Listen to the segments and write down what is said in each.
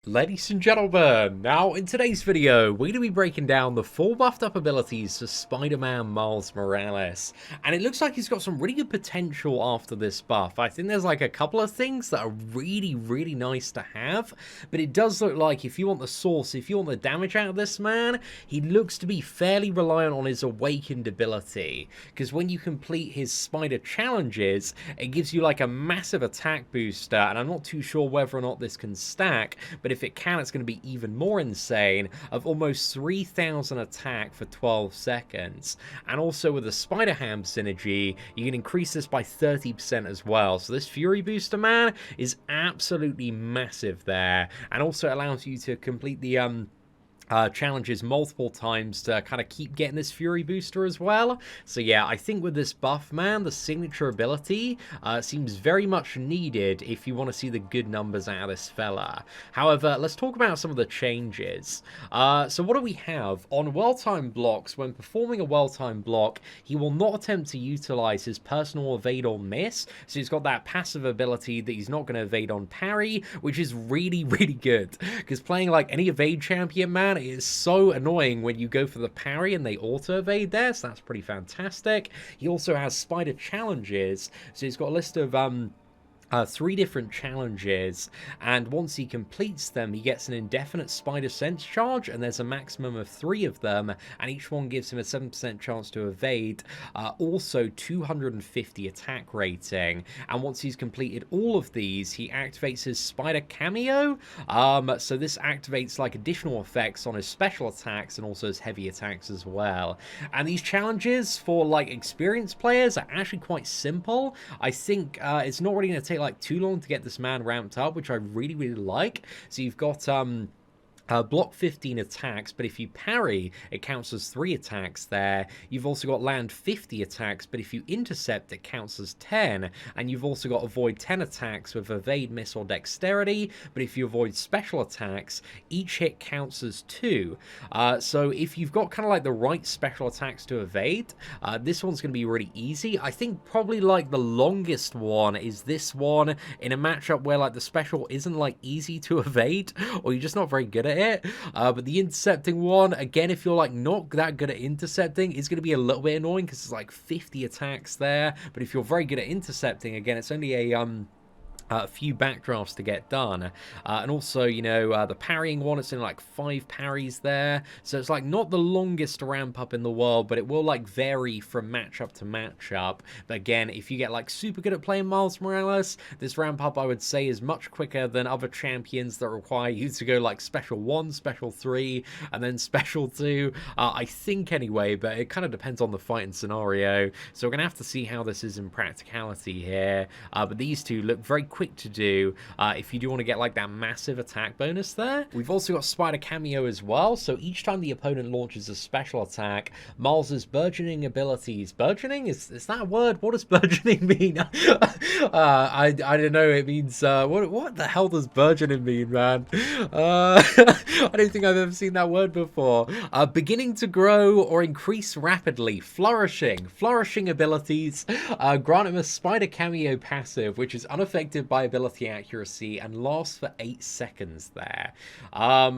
Ladies and gentlemen, now in today's video, we're going to be breaking down the full buffed up abilities for Spider-Man Miles Morales. And it looks like he's got some really good potential after this buff. I think there's like a couple of things that are really nice to have. But it does look like if you want the source, if you want the damage out of this man, he looks to be fairly reliant on his awakened ability. Because when you complete his spider challenges, it gives you like a massive attack booster. And I'm not too sure whether or not this can stack, but if it can, it's going to be even more insane, of almost 3,000 attack for 12 seconds. And also with the Spider Ham synergy, you can increase this by 30% as well. So this Fury booster, man, is absolutely massive there. And also allows you to complete the challenges multiple times to kind of keep getting this Fury booster as well. So yeah, I think with this buff, man, the signature ability seems very much needed if you want to see the good numbers out of this fella. However, let's talk about some of the changes. So what do we have? On well-timed blocks, when performing a well-timed block, he will not attempt to utilize his personal evade or miss. So he's got that passive ability that he's not going to evade on parry, which is really good. Because playing like any evade champion, man, it is so annoying when you go for the parry and they auto-evade there, so that's pretty fantastic. He also has spider challenges, so he's got a list of 3 different challenges, and once he completes them, he gets an indefinite spider sense charge, and there's a maximum of 3 of them, and each one gives him a 7% chance to evade, also 250 attack rating. And once he's completed all of these, he activates his spider cameo, so this activates like additional effects on his special attacks and also his heavy attacks as well. And these challenges for like experienced players are actually quite simple. I think it's not really going to take like too long to get this man ramped up, which I really like. So you've got block 15 attacks, but if you parry, it counts as 3 attacks there. You've also got land 50 attacks, but if you intercept, it counts as 10. And you've also got avoid 10 attacks with evade, miss, or dexterity, but if you avoid special attacks, each hit counts as 2. So if you've got kind of like the right special attacks to evade, this one's going to be really easy. I think probably like the longest one is this one in a matchup where like the special isn't like easy to evade, or you're just not very good at it. But the intercepting one, again, if you're like not that good at intercepting, it's going to be a little bit annoying because it's like 50 attacks there. But if you're very good at intercepting, again, it's only a few backdrafts to get done. And also, you know, the parrying one, it's in like 5 parries there. So it's like not the longest ramp up in the world, but it will like vary from matchup to matchup. But again, if you get like super good at playing Miles Morales, this ramp up I would say is much quicker than other champions that require you to go like special 1, special 3, and then special 2. I think anyway, but it kind of depends on the fighting scenario. So we're going to have to see how this is in practicality here. But these two look very quick to do if you do want to get like that massive attack bonus there. We've also got Spider Cameo as well, so each time the opponent launches a special attack, Miles's burgeoning abilities. Burgeoning? Is that a word? What does burgeoning mean? I don't know. It means what the hell does burgeoning mean, man? I don't think I've ever seen that word before. Beginning to grow or increase rapidly. Flourishing abilities grant him a Spider Cameo passive, which is unaffected by ability accuracy and lasts for 8 seconds there.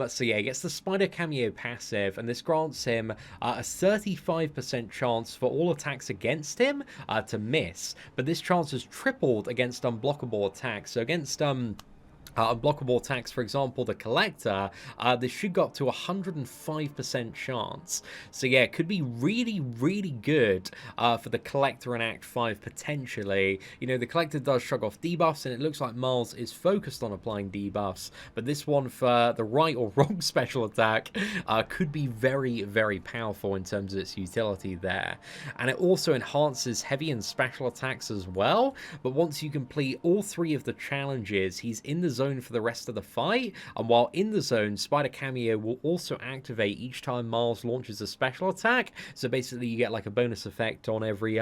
So yeah, he gets the Spider Cameo passive, and this grants him a 35% chance for all attacks against him to miss, but this chance is tripled against unblockable attacks. So against unblockable attacks, for example, the Collector, this should go up to 105% chance. So yeah, it could be really good for the Collector in Act 5, potentially. You know, the Collector does shrug off debuffs, and it looks like Miles is focused on applying debuffs, but this one for the right or wrong special attack could be very powerful in terms of its utility there. And it also enhances heavy and special attacks as well, but once you complete all 3 of the challenges, he's in the zone for the rest of the fight, and while in the zone, Spider Cameo will also activate each time Miles launches a special attack. So basically you get like a bonus effect on every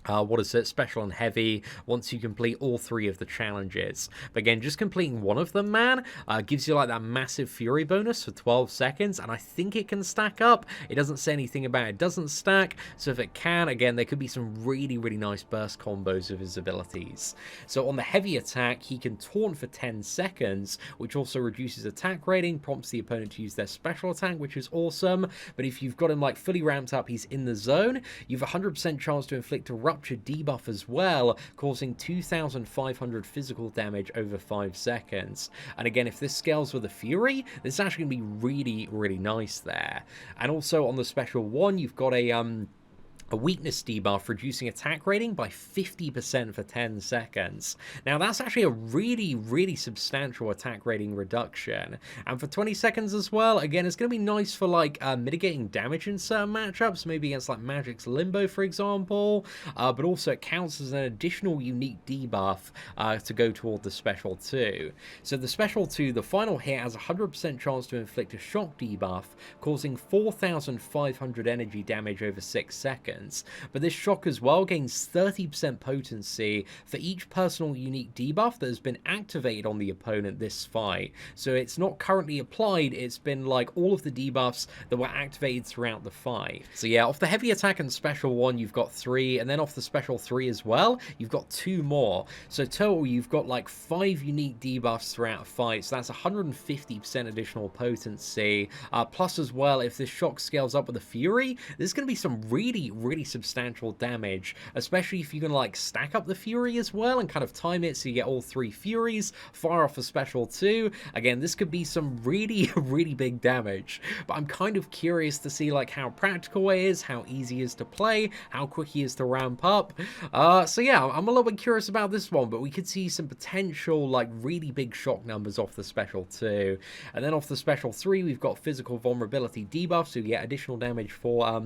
what is it, special and heavy, once you complete all 3 of the challenges. But again, just completing one of them, man, gives you like that massive fury bonus for 12 seconds, and I think it can stack up. It doesn't say anything about it doesn't stack, so if it can, again, there could be some really, really nice burst combos of his abilities. So on the heavy attack, he can taunt for 10 seconds, which also reduces attack rating, prompts the opponent to use their special attack, which is awesome. But if you've got him like fully ramped up, he's in the zone, you've a 100% chance to inflict a Rupture debuff as well, causing 2,500 physical damage over 5 seconds. And again, if this scales with a Fury, this is actually going to be really, really nice there. And also on the special one, you've got a weakness debuff, reducing attack rating by 50% for 10 seconds. Now, that's actually a really, really substantial attack rating reduction. And for 20 seconds as well, again, it's going to be nice for, like, mitigating damage in certain matchups, maybe against, like, Magic's Limbo, for example. But also, it counts as an additional unique debuff to go toward the special 2. So the special 2, the final hit, has a 100% chance to inflict a shock debuff, causing 4,500 energy damage over 6 seconds. But this shock as well gains 30% potency for each personal unique debuff that has been activated on the opponent this fight. So it's not currently applied, it's been like all of the debuffs that were activated throughout the fight. So yeah, off the heavy attack and special 1, you've got 3, and then off the special 3 as well, you've got 2 more. So total, you've got like 5 unique debuffs throughout a fight, so that's 150% additional potency. Plus as well, if this shock scales up with a Fury, there's going to be some really substantial damage, especially if you can like stack up the Fury as well and kind of time it so you get all 3 Furies, fire off a special 2. Again, this could be some really, really big damage, but I'm kind of curious to see like how practical it is, how easy it is to play, how quick he is to ramp up. So yeah, I'm a little bit curious about this one, but we could see some potential like really big shock numbers off the special 2. And then off the special 3, we've got physical vulnerability debuff, so you get additional damage for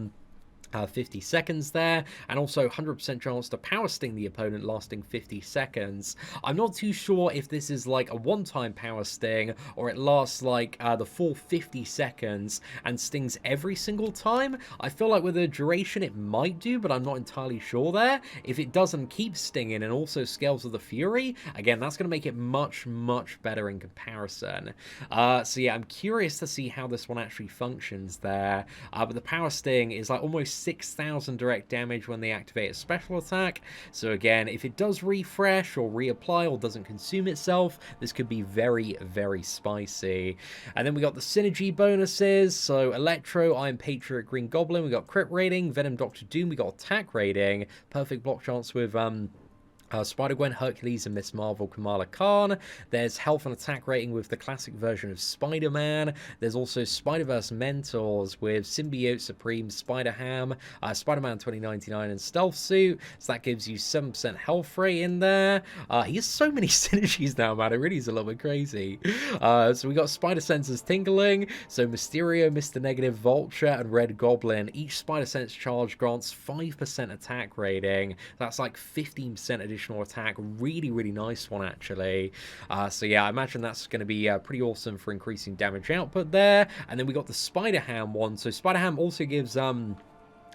50 seconds there, and also 100% chance to power sting the opponent lasting 50 seconds. I'm not too sure if this is like a one-time power sting or it lasts like the full 50 seconds and stings every single time. I feel like with the duration it might do, but I'm not entirely sure there. If it doesn't keep stinging and also scales with the Fury, again, that's going to make it much better in comparison. So yeah, I'm curious to see how this one actually functions there. But the power sting is like almost 6,000 direct damage when they activate a special attack. So again, if it does refresh or reapply or doesn't consume itself, this could be very spicy. And then we got the synergy bonuses. So Electro, Iron Patriot, Green Goblin, we got crit rating. Venom Doctor Doom, we got attack rating. Perfect block chance with Spider-Gwen, Hercules, and Miss Marvel, Kamala Khan. There's health and attack rating with the classic version of Spider-Man. There's also Spider-Verse Mentors with Symbiote Supreme, Spider-Ham, Spider-Man 2099, and Stealth Suit. So that gives you 7% health rate in there. He has so many synergies now, man. It really is a little bit crazy. So we got Spider Senses Tingling. So Mysterio, Mr. Negative, Vulture, and Red Goblin. Each Spider Sense charge grants 5% attack rating. That's like 15% additional attack. Really nice one, actually. So yeah, I imagine that's going to be pretty awesome for increasing damage output there. And then we got the Spider-Ham one. So Spider-Ham also gives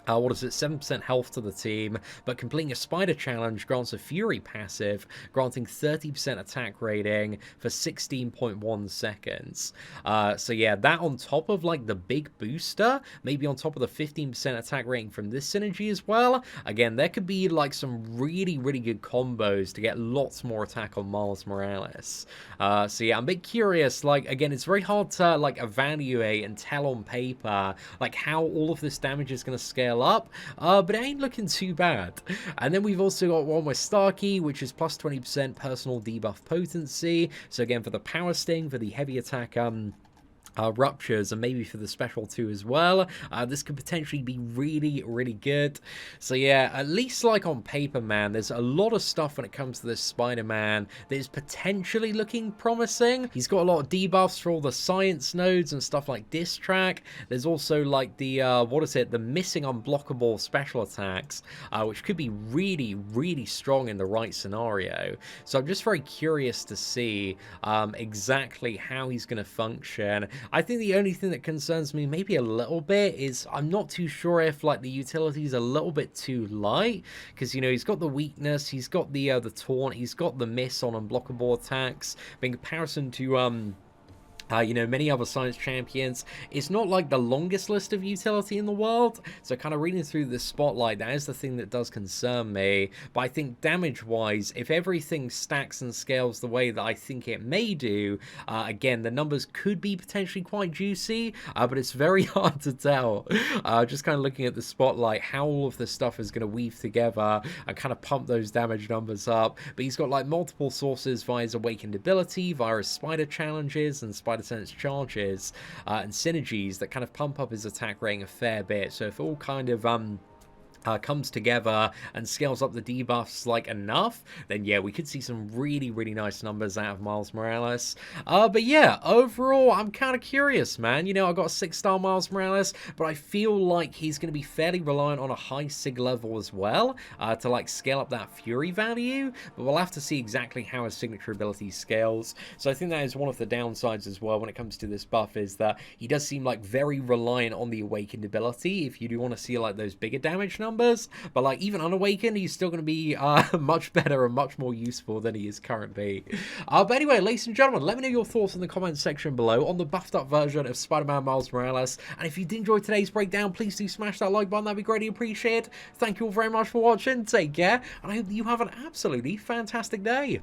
7% health to the team, but completing a spider challenge grants a Fury passive, granting 30% attack rating for 16.1 seconds. So yeah, that on top of like the big booster, maybe on top of the 15% attack rating from this synergy as well. Again, there could be like some really good combos to get lots more attack on Miles Morales. So yeah, I'm a bit curious. Like, again, it's very hard to like evaluate and tell on paper like how all of this damage is going to scale up, but it ain't looking too bad. And then we've also got one with Starkey, which is plus 20% personal debuff potency. So again, for the power sting, for the heavy attack ruptures, and maybe for the special 2 as well. This could potentially be really good. So yeah, at least like on paper, man, there's a lot of stuff when it comes to this Spider-Man that is potentially looking promising. He's got a lot of debuffs for all the science nodes and stuff like Diss Track. There's also like the the missing unblockable special attacks, which could be really strong in the right scenario. So I'm just very curious to see exactly how he's going to function. I think the only thing that concerns me maybe a little bit is I'm not too sure if like the utility is a little bit too light, because, you know, he's got the weakness, he's got the taunt, he's got the miss on unblockable attacks, but in comparison to you know, many other science champions, it's not like the longest list of utility in the world. So kind of reading through the spotlight, that is the thing that does concern me. But I think damage-wise, if everything stacks and scales the way that I think it may do, again, the numbers could be potentially quite juicy, but it's very hard to tell. Just kind of looking at the spotlight, how all of this stuff is going to weave together and kind of pump those damage numbers up. But he's got like multiple sources via his awakened ability, via his spider challenges and spider sense charges, and synergies that kind of pump up his attack rating a fair bit. So if it all kind of comes together and scales up the debuffs like enough, then yeah, we could see some really, really nice numbers out of Miles Morales. But yeah, overall, I'm kind of curious, man. You know, I got a 6-star Miles Morales, but I feel like he's going to be fairly reliant on a high sig level as well to like scale up that Fury value, but we'll have to see exactly how his signature ability scales. So I think that is one of the downsides as well when it comes to this buff, is that he does seem like very reliant on the awakened ability if you do want to see like those bigger damage numbers. But like even unawakened, he's still going to be much better and much more useful than he is currently. But anyway, ladies and gentlemen, let me know your thoughts in the comments section below on the buffed up version of Spider-Man Miles Morales. And if you did enjoy today's breakdown, please do smash that like button. That'd be greatly appreciated. Thank you all very much for watching. Take care, and I hope that you have an absolutely fantastic day.